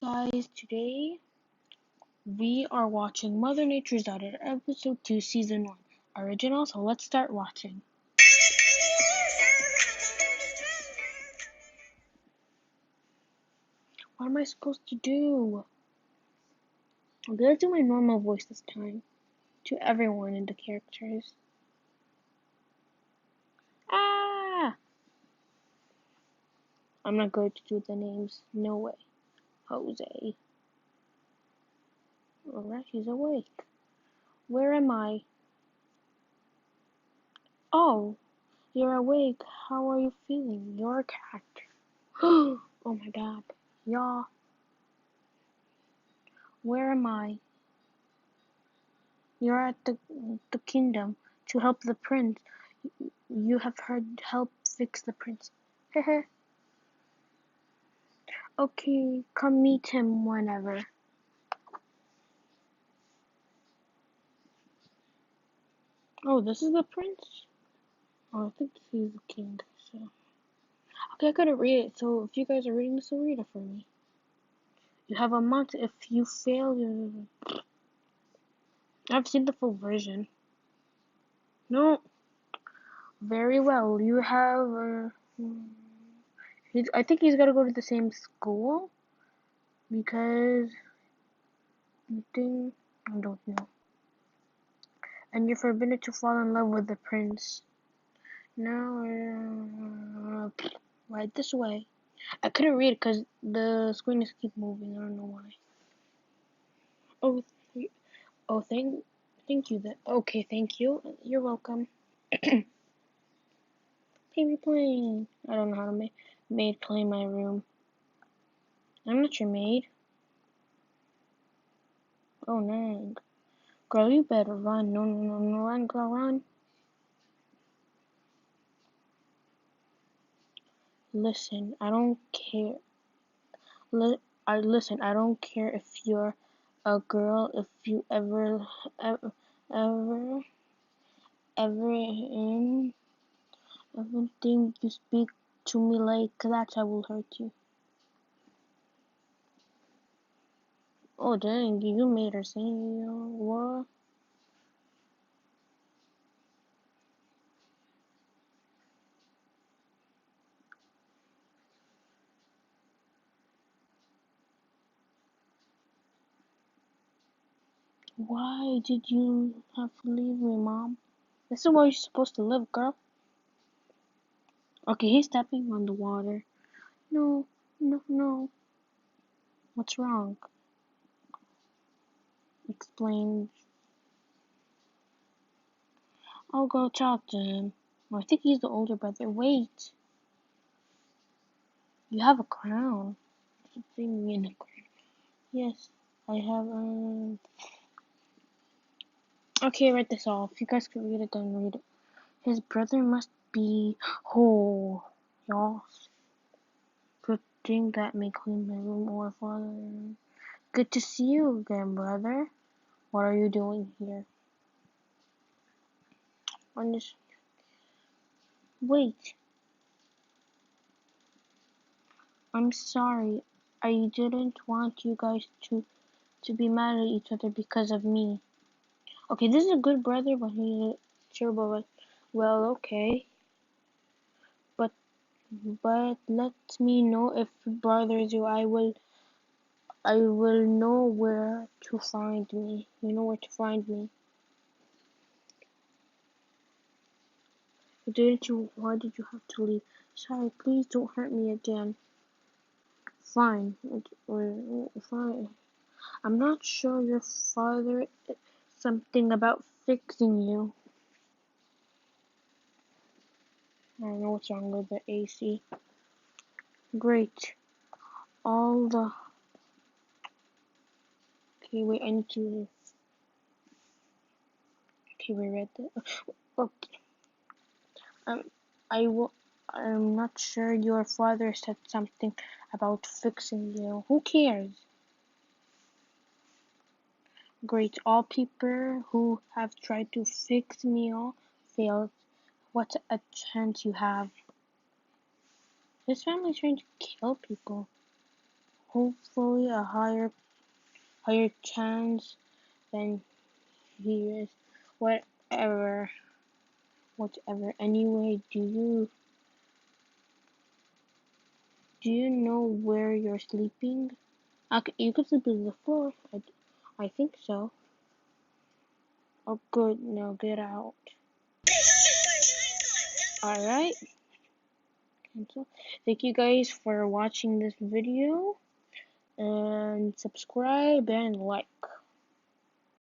Guys, today we are watching Mother Nature's Daughter, episode 2, season 1, original. So let's start watching. What am I supposed to do? I'm gonna do my normal voice this time to everyone in the characters. Ah! I'm not going to do the names. No way. Jose. Alright, he's awake. Where am I? Oh, you're awake. How are you feeling? You're a character. Oh my god. Y'all. Where am I? You're at the kingdom to help the prince. You have heard help fix the prince. Hehe. Okay, come meet him whenever. Oh, this is the prince? Oh, I think he's the king, so. Okay, I gotta read it, so if you guys are reading this, so read it for me. You have a month. If you fail, I've seen the full version. No. Very well. You have, I think he's gotta go to the same school, because, I don't know. And you're forbidden to fall in love with the prince. Now, right this way. I couldn't read it because the screen is keep moving. I don't know why. Oh, oh, thank you. That okay, thank you. You're welcome. Baby plane. I don't know how to maid play my room. I'm not your maid. Oh no, girl, you better run. No, run, girl, run. Listen, I don't care. Listen, I don't care if you're a girl, if you ever, in everything you speak to me like that, I will hurt you. Oh dang, you made her sing. What? Why did you have to leave me, Mom? This is where you're supposed to live, girl. Okay, he's stepping on the water. No. What's wrong? Explain. I'll go talk to him. Oh, I think he's the older brother. Wait. You have a crown. Keep seeing me in a crown. Yes, I have. Okay, write this off. You guys can read it, then read it. His brother must be. Oh, y'all. Good thing that may clean my room or father. Good to see you again, brother. What are you doing here? On this. Wait. I'm sorry. I didn't want you guys to be mad at each other because of me. Okay, this is a good brother, but he's a terrible. Well, okay. But let me know if it bothers you. I will know where to find me. You know where to find me. Didn't you? Why did you have to leave? Sorry, please don't hurt me again. Fine. Fine. I'm not sure your father something about fixing you. I don't know what's wrong with the AC. Great. All the. Okay, wait. I need to. Okay, we read that. Okay. I will. I'm not sure your father said something about fixing you. Who cares? Great. All people who have tried to fix me all failed. What a chance you have. His family's trying to kill people. hopefully a higher chance than he is. Whatever. Whatever. Anyway, do you know where you're sleeping? You could sleep on the floor. I think so. Oh, good. Now get out. Alright. Cancel. Thank you guys for watching this video. And subscribe and like.